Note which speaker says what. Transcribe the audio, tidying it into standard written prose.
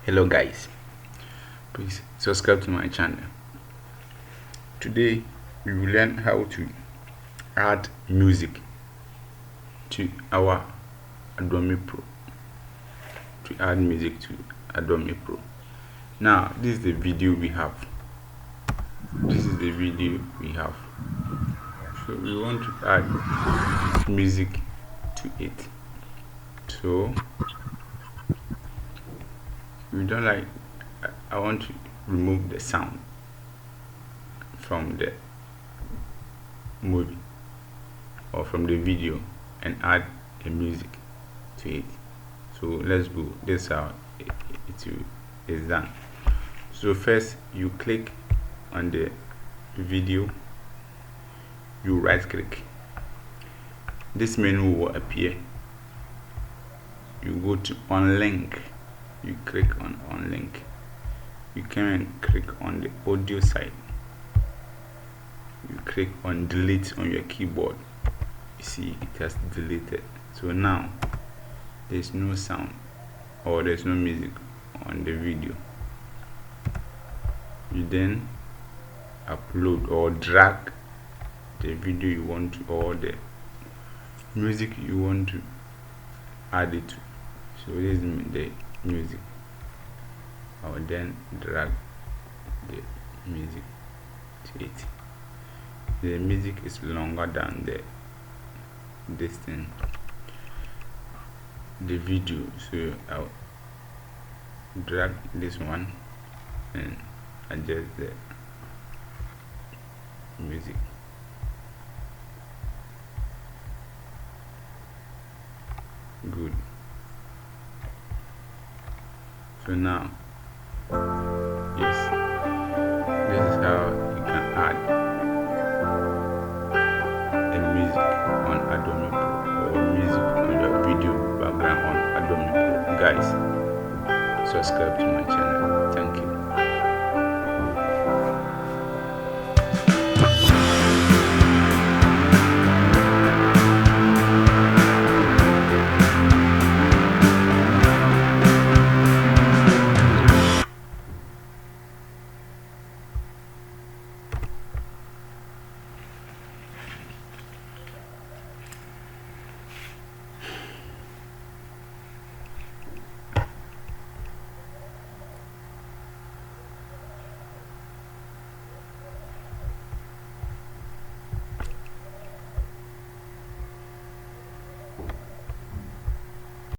Speaker 1: Hello guys, please subscribe to my channel. Today we will learn how to add music to our Adobe Pro. Now this is the video we have. So we want to add music to it. So we don't like. I want to remove the sound from the movie or from the video and add a music to it. So let's go. This is how it is done. So first you click on the video, you right click, this menu will appear. You go to on link, you click on link, you can click on the audio side, you click on delete on your keyboard. You see it has deleted. So now there's no sound or there's no music on the video. You then upload or drag the video you want to, or the music you want to add it to. So this is the music. I will then drag the music to it. The music is longer than the video, so I'll drag this one and adjust the music. Good. So now, yes, this is how you can add a music on Adobe Pro, or music on your video background on Adobe Pro. Guys, subscribe to my channel.